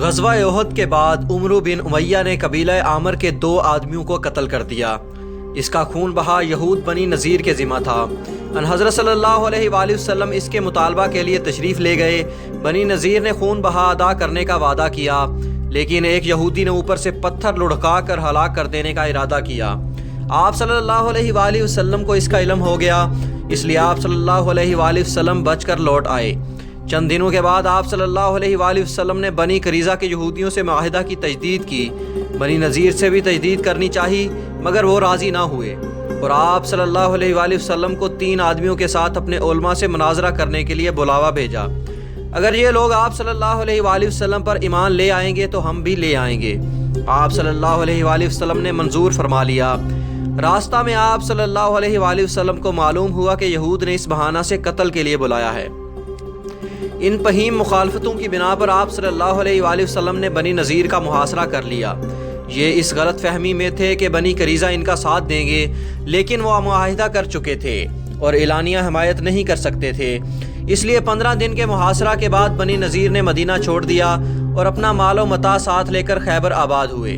غزوہ احد کے بعد عمرو بن امیہ نے قبیلہ عامر کے 2 آدمیوں کو قتل کر دیا۔ اس کا خون بہا یہود بنی نذیر کے ذمہ تھا۔ ان حضرت صلی اللہ علیہ وآلہ وسلم اس کے مطالبہ کے لیے تشریف لے گئے۔ بنی نذیر نے خون بہا ادا کرنے کا وعدہ کیا، لیکن ایک یہودی نے اوپر سے پتھر لڑکا کر ہلاک کر دینے کا ارادہ کیا۔ آپ صلی اللہ علیہ وآلہ وسلم کو اس کا علم ہو گیا، اس لیے آپ صلی اللہ علیہ وآلہ وسلم بچ کر لوٹ آئے۔ چند دنوں کے بعد آپ صلی اللہ علیہ وآلہ وسلم نے بنی قریظہ کے یہودیوں سے معاہدہ کی تجدید کی۔ بنی نذیر سے بھی تجدید کرنی چاہی، مگر وہ راضی نہ ہوئے، اور آپ صلی اللہ علیہ وآلہ وسلم کو 3 آدمیوں کے ساتھ اپنے علماء سے مناظرہ کرنے کے لیے بلاوا بھیجا۔ اگر یہ لوگ آپ صلی اللہ علیہ وآلہ وسلم پر ایمان لے آئیں گے تو ہم بھی لے آئیں گے۔ آپ صلی اللہ علیہ وآلہ وسلم نے منظور فرما لیا۔ راستہ میں آپ صلی اللہ علیہ وآلہ وسلم کو معلوم ہوا کہ یہود نے اس بہانہ سے قتل کے لیے بلایا ہے۔ ان پہیم مخالفتوں کی بنا پر آپ صلی اللہ علیہ وآلہ وسلم نے بنی نذیر کا محاصرہ کر لیا۔ یہ اس غلط فہمی میں تھے کہ بنی قریظہ ان کا ساتھ دیں گے، لیکن وہ معاہدہ کر چکے تھے اور اعلانیہ حمایت نہیں کر سکتے تھے۔ اس لیے 15 دن کے محاصرہ کے بعد بنی نذیر نے مدینہ چھوڑ دیا اور اپنا مال و متاع ساتھ لے کر خیبر آباد ہوئے۔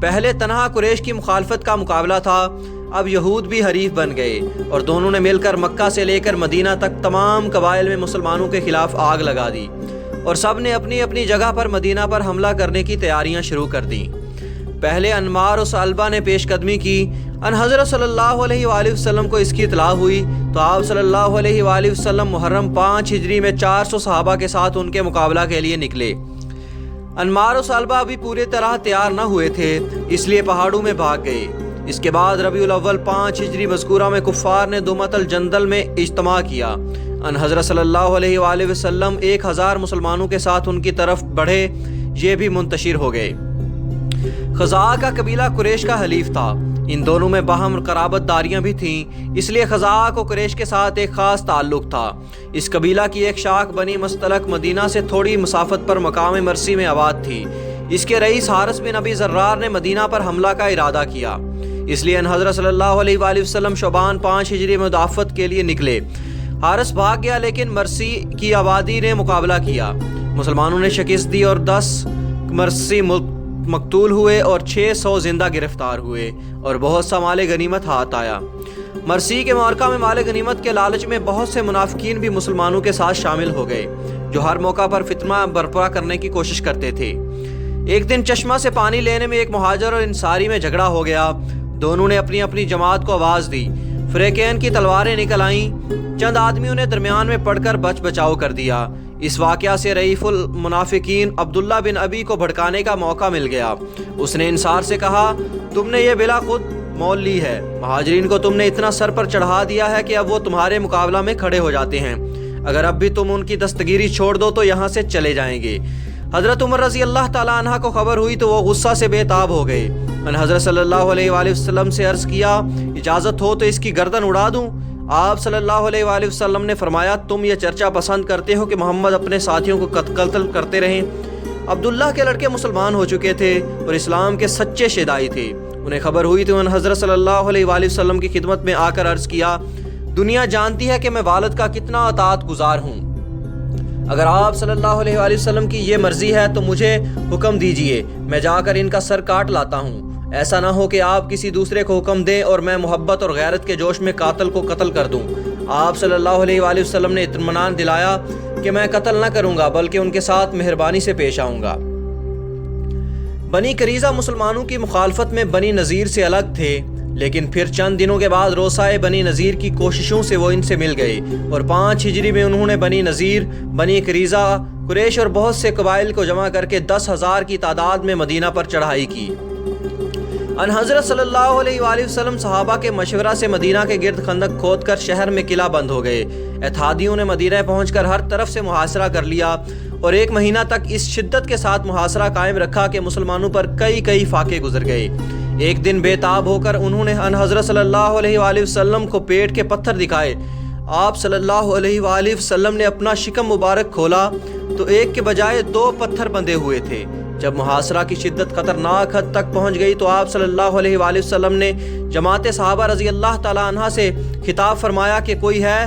پہلے تنہا قریش کی مخالفت کا مقابلہ تھا، اب یہود بھی حریف بن گئے اور دونوں نے مل کر مکہ سے لے کر مدینہ تک تمام قبائل میں مسلمانوں کے خلاف آگ لگا دی، اور سب نے اپنی اپنی جگہ پر مدینہ پر حملہ کرنے کی تیاریاں شروع کر دیں۔ پہلے انمار و صلبہ نے پیش قدمی کی۔ ان حضرت صلی اللہ علیہ وآلہ وسلم کو اس کی اطلاع ہوئی تو آپ صلی اللہ علیہ وآلہ وسلم محرم 5 ہجری میں 400 صحابہ کے ساتھ ان کے مقابلہ کے لیے نکلے۔ انمار و صلبہ ابھی پوری طرح تیار نہ ہوئے تھے، اس لیے پہاڑوں میں بھاگ گئے۔ اس کے بعد ربیع الاول 5 ہجری مذکورہ میں کفار نے دومت الجندل میں اجتماع کیا۔ ان حضرت صلی اللہ علیہ وآلہ وسلم 1000 مسلمانوں کے ساتھ ان کی طرف بڑھے، یہ بھی منتشر ہو گئے۔ خزاعہ کا قبیلہ قریش کا حلیف تھا، ان دونوں میں باہم قرابت داریاں بھی تھیں، اس لیے خزاعہ کو قریش کے ساتھ ایک خاص تعلق تھا۔ اس قبیلہ کی ایک شاخ بنی مستلق مدینہ سے تھوڑی مسافت پر مقام مرسی میں آباد تھی۔ اس کے رئیس حارث بن ابی ذرار نے مدینہ پر حملہ کا ارادہ کیا، اس لیے ان حضرت صلی اللہ علیہ وآلہ وسلم شعبان 5 ہجری میں مدافعت کے لیے نکلے۔ حارث بھاگ گیا، لیکن مرسی کی آبادی نے مقابلہ کیا۔ مسلمانوں نے شکست دی اور 10 مرسی مقتول ہوئے اور 600 زندہ گرفتار ہوئے اور بہت سا مال غنیمت ہاتھ آیا۔ مرسی کے معرکہ میں مال غنیمت کے لالچ میں بہت سے منافقین بھی مسلمانوں کے ساتھ شامل ہو گئے، جو ہر موقع پر فتنہ برپا کرنے کی کوشش کرتے تھے۔ ایک دن چشمہ سے پانی لینے میں ایک مہاجر اور انصاری میں جھگڑا ہو گیا۔ دونوں نے اپنی اپنی جماعت کو آواز دی، فریقین کی تلواریں نکل آئیں۔ چند آدمیوں نے درمیان میں پڑھ کر بچاؤ کر دیا۔ اس واقعہ سے رئیف المنافقین عبداللہ بن ابی کو بھڑکانے کا موقع مل گیا۔ اس نے انصار سے کہا، تم نے یہ بلا خود مول لی ہے، مہاجرین کو تم نے اتنا سر پر چڑھا دیا ہے کہ اب وہ تمہارے مقابلہ میں کھڑے ہو جاتے ہیں، اگر اب بھی تم ان کی دستگیری چھوڑ دو تو یہاں سے چلے جائیں گے۔ حضرت عمر رضی اللہ تعالیٰ عنہ کو خبر ہوئی تو وہ غصہ سے بے تاب ہو گئے۔ ان حضرت صلی اللہ علیہ وآلہ وسلم سے عرض کیا، اجازت ہو تو اس کی گردن اڑا دوں؟ آپ صلی اللہ علیہ وآلہ وسلم نے فرمایا، تم یہ چرچا پسند کرتے ہو کہ محمد اپنے ساتھیوں کو قتل کرتے رہیں؟ عبداللہ کے لڑکے مسلمان ہو چکے تھے اور اسلام کے سچے شیدائی تھے۔ انہیں خبر ہوئی تو ان حضرت صلی اللہ علیہ وآلہ وسلم کی خدمت میں آ کر عرض کیا، دنیا جانتی ہے کہ میں والد کا کتنا اطاعت گزار ہوں، اگر آپ صلی اللہ علیہ وآلہ وسلم کی یہ مرضی ہے تو مجھے حکم دیجئے، میں جا کر ان کا سر کاٹ لاتا ہوں۔ ایسا نہ ہو کہ آپ کسی دوسرے کو حکم دیں اور میں محبت اور غیرت کے جوش میں قاتل کو قتل کر دوں۔ آپ صلی اللہ علیہ وآلہ وسلم نے اطمینان دلایا کہ میں قتل نہ کروں گا، بلکہ ان کے ساتھ مہربانی سے پیش آؤں گا۔ بنی قریظہ مسلمانوں کی مخالفت میں بنی نذیر سے الگ تھے، لیکن پھر چند دنوں کے بعد روسائے بنی نذیر کی کوششوں سے وہ ان سے مل گئے اور 5 ہجری میں انہوں نے بنی نذیر، بنی قریظہ، قریش اور بہت سے قبائل کو جمع کر کے 10,000 کی تعداد میں مدینہ پر چڑھائی کی۔ ان حضرت صلی اللہ علیہ وآلہ وسلم صحابہ کے مشورہ سے مدینہ کے گرد خندق کھود کر شہر میں قلعہ بند ہو گئے۔ اتحادیوں نے مدینہ پہنچ کر ہر طرف سے محاصرہ کر لیا اور 1 مہینہ تک اس شدت کے ساتھ محاصرہ قائم رکھا کہ مسلمانوں پر کئی فاقے گزر گئے۔ ایک دن بے تاب ہو کر انہوں نے ان حضرت صلی اللہ علیہ وآلہ وسلم کو پیٹ کے پتھر دکھائے۔ آپ صلی اللہ علیہ وآلہ وسلم نے اپنا شکم مبارک کھولا تو ایک کے بجائے 2 پتھر بندھے ہوئے تھے۔ جب محاصرہ کی شدت خطرناک حد تک پہنچ گئی تو آپ صلی اللہ علیہ وآلہ وسلم نے جماعت صحابہ رضی اللہ تعالیٰ عنہ سے خطاب فرمایا کہ کوئی ہے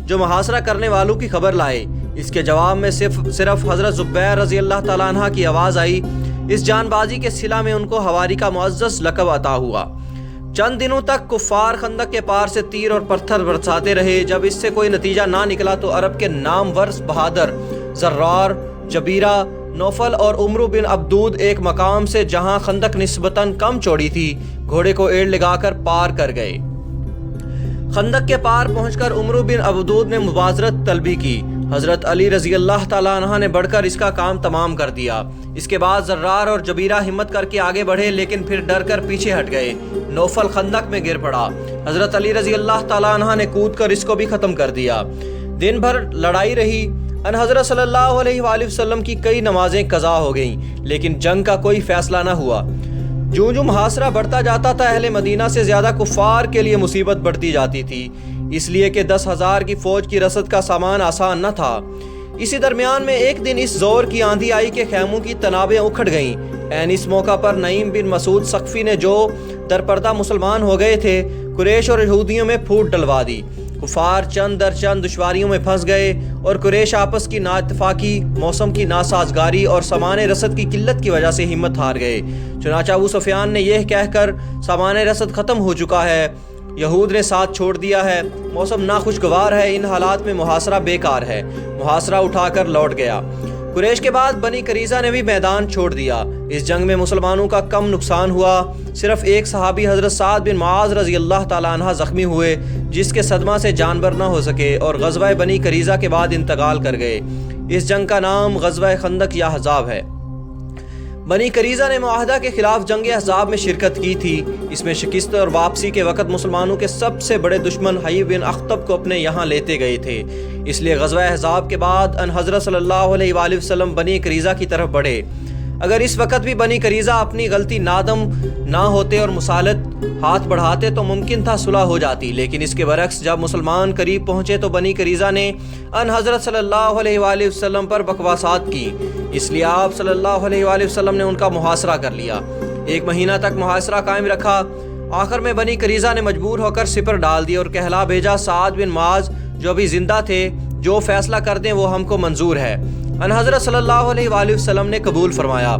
جو محاصرہ کرنے والوں کی خبر لائے۔ اس کے جواب میں صرف حضرت زبیر رضی اللہ تعالیٰ عنہ کی آواز آئی۔ اس جان بازی کے صلہ میں ان کو حواری کا معزز لقب عطا ہوا۔ چند دنوں تک کفار خندق کے پار سے تیر اور پتھر برساتے رہے۔ جب اس سے کوئی نتیجہ نہ نکلا تو عرب کے نامور بہادر زرار، جبیرہ، نوفل اور عمرو بن عبدود ایک مقام سے جہاں خندق نسبتاً کم چوڑی تھی گھوڑے کو ایڑ لگا کر پار کر گئے۔ خندق کے پار پہنچ کر عمرو بن عبدود نے مبازرت طلبی کی۔ حضرت علی رضی اللہ تعالیٰ عنہ نے بڑھ کر اس کا کام تمام کر دیا۔ اس کے بعد زرار اور جبیرہ ہمت کر کے آگے بڑھے لیکن پھر ڈر کر پیچھے ہٹ گئے۔ نوفل خندق میں گر پڑا۔ حضرت علی رضی اللہ تعالیٰ عنہ نے کود کر اس کو بھی ختم کر دیا۔ دن بھر لڑائی رہی۔ ان حضرت صلی اللہ علیہ وآلہ وسلم کی کئی نمازیں قضا ہو گئیں لیکن جنگ کا کوئی فیصلہ نہ ہوا۔ جو محاصرہ بڑھتا جاتا تھا اہل مدینہ سے زیادہ کفار کے لیے مصیبت بڑھتی جاتی تھی، اس لیے کہ 10,000 کی فوج کی رسد کا سامان آسان نہ تھا۔ اسی درمیان میں ایک دن اس زور کی آندھی آئی کہ خیموں کی تنابیں اکھڑ گئیں۔ اس موقع پر نعیم بن مسعود ثقفی نے جو درپردہ مسلمان ہو گئے تھے قریش اور یہودیوں میں پھوٹ ڈلوا دی۔ کفار چند در چند دشواریوں میں پھنس گئے اور قریش آپس کی نااتفاقی، موسم کی ناسازگاری اور سامان رسد کی قلت کی وجہ سے ہمت ہار گئے۔ چنانچہ ابو سفیان نے یہ کہہ کر سامان رسد ختم ہو چکا ہے، یہود نے ساتھ چھوڑ دیا ہے، موسم ناخوشگوار ہے، ان حالات میں محاصرہ بیکار ہے، محاصرہ اٹھا کر لوٹ گیا۔ قریش کے بعد بنی قریظہ نے بھی میدان چھوڑ دیا۔ اس جنگ میں مسلمانوں کا کم نقصان ہوا، صرف ایک صحابی حضرت سعد بن معاذ رضی اللہ تعالیٰ عنہ زخمی ہوئے جس کے صدمہ سے جانبر نہ ہو سکے اور غزوہ بنی قریظہ کے بعد انتقال کر گئے۔ اس جنگ کا نام غزوہ خندق یا احزاب ہے۔ بنی قریظہ نے معاہدہ کے خلاف جنگ احزاب میں شرکت کی تھی۔ اس میں شکست اور واپسی کے وقت مسلمانوں کے سب سے بڑے دشمن حی بن اخطب کو اپنے یہاں لیتے گئے تھے، اس لیے غزوہ احزاب کے بعد ان حضرت صلی اللہ علیہ وآلہ وسلم بنی قریظہ کی طرف بڑھے۔ اگر اس وقت بھی بنی قریظہ اپنی غلطی نادم نہ ہوتے اور مصالحت ہاتھ بڑھاتے تو ممکن تھا صلح ہو جاتی، لیکن اس کے برعکس جب مسلمان قریب پہنچے تو بنی قریظہ نے ان حضرت صلی اللہ علیہ وآلہ وسلم پر بکواسات کی، اس لیے آپ صلی اللہ علیہ وآلہ وسلم نے ان کا محاصرہ کر لیا۔ 1 مہینہ تک محاصرہ قائم رکھا۔ آخر میں بنی قریظہ نے مجبور ہو کر سپر ڈال دی اور کہلا بھیجا سعد بن معاذ جو ابھی زندہ تھے، جو فیصلہ کر دیں وہ ہم کو منظور ہے۔ ان حضرت صلی اللہ علیہ وآلہ وسلم نے قبول فرمایا۔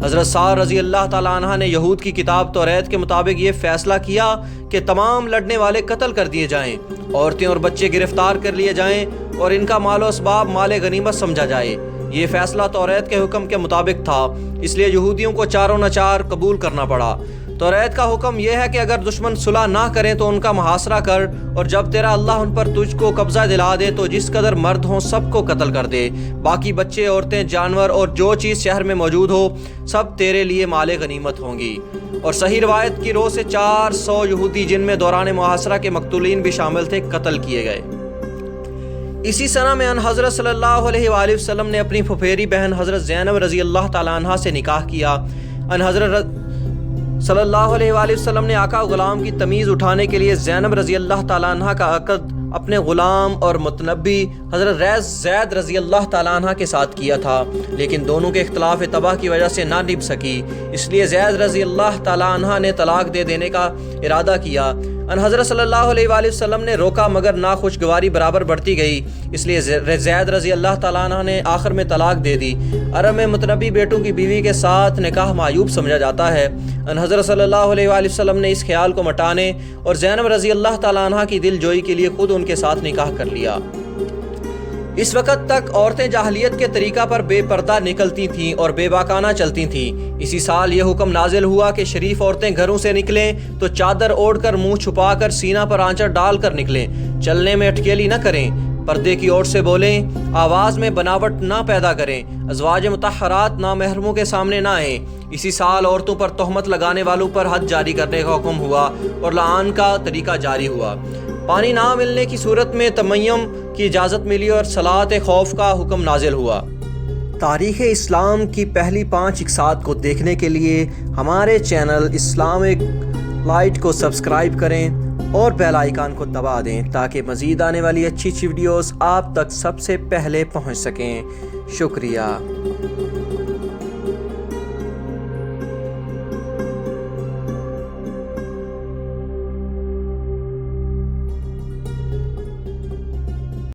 حضرت سعد رضی اللہ تعالیٰ عنہ نے یہود کی کتاب توریت کے مطابق یہ فیصلہ کیا کہ تمام لڑنے والے قتل کر دیے جائیں، عورتیں اور بچے گرفتار کر لیے جائیں اور ان کا مال و اسباب مال غنیمت سمجھا جائے۔ یہ فیصلہ توریت کے حکم کے مطابق تھا، اس لیے یہودیوں کو چاروں ناچار قبول کرنا پڑا۔ توریت کا حکم یہ ہے کہ اگر دشمن صلح نہ کریں تو ان کا محاصرہ کر، اور جب تیرا اللہ ان پر تجھ کو قبضہ دلا دے تو جس قدر مرد ہوں سب کو قتل کر دے، باقی بچے، عورتیں، جانور اور جو چیز شہر میں موجود ہو سب تیرے لیے مال غنیمت ہوں گی۔ اور صحیح روایت کی رو سے 400 یہودی جن میں دوران محاصرہ کے مقتولین بھی شامل تھے قتل کیے گئے۔ اسی سنہ میں ان حضرت صلی اللہ علیہ وآلہ وسلم نے اپنی پھپھیری بہن حضرت زینب رضی اللہ تعالیٰ عنہ سے نکاح کیا۔ ان حضرت صلی اللہ علیہ وآلہ وسلم نے آقا غلام کی تمیز اٹھانے کے لیے زینب رضی اللہ تعالیٰ عنہ کا عقد اپنے غلام اور متنبی حضرت زید رضی اللہ تعالیٰ عنہ کے ساتھ کیا تھا، لیکن دونوں کے اختلاف طبع کی وجہ سے نہ نبھ سکی، اس لیے زید رضی اللہ تعالیٰ عنہ نے طلاق دے دینے کا ارادہ کیا۔ ان حضرت صلی اللہ علیہ وآلہ وسلم نے روکا مگر ناخوشگواری برابر بڑھتی گئی، اس لیے زید رضی اللہ تعالیٰ عنہ نے آخر میں طلاق دے دی۔ عرب میں متنبی بیٹوں کی بیوی کے ساتھ نکاح معیوب سمجھا جاتا ہے۔ ان حضرت صلی اللہ علیہ وآلہ وسلم نے اس خیال کو مٹانے اور زینب رضی اللہ تعالیٰ عنہ کی دل جوئی کے لیے خود ان کے ساتھ نکاح کر لیا۔ اس وقت تک عورتیں جاہلیت کے طریقہ پر بے پردہ نکلتی تھیں اور بے باکانہ چلتی تھیں۔ اسی سال یہ حکم نازل ہوا کہ شریف عورتیں گھروں سے نکلیں تو چادر اوڑھ کر منہ چھپا کر سینہ پر آنچر ڈال کر نکلیں، چلنے میں اٹکیلی نہ کریں، پردے کی اوٹ سے بولیں، آواز میں بناوٹ نہ پیدا کریں، ازواج مطہرات نامحرموں کے سامنے نہ آئیں۔ اسی سال عورتوں پر تہمت لگانے والوں پر حد جاری کرنے کا حکم ہوا اور لعان کا طریقہ جاری ہوا۔ پانی نہ ملنے کی صورت میں تیمم کی اجازت ملی اور صلاۃ خوف کا حکم نازل ہوا۔ تاریخ اسلام کی پہلی 5 اقساط کو دیکھنے کے لیے ہمارے چینل اسلامک لائٹ کو سبسکرائب کریں اور بیل آئیکن کو دبا دیں تاکہ مزید آنے والی اچھی ویڈیوز آپ تک سب سے پہلے پہنچ سکیں۔ شکریہ۔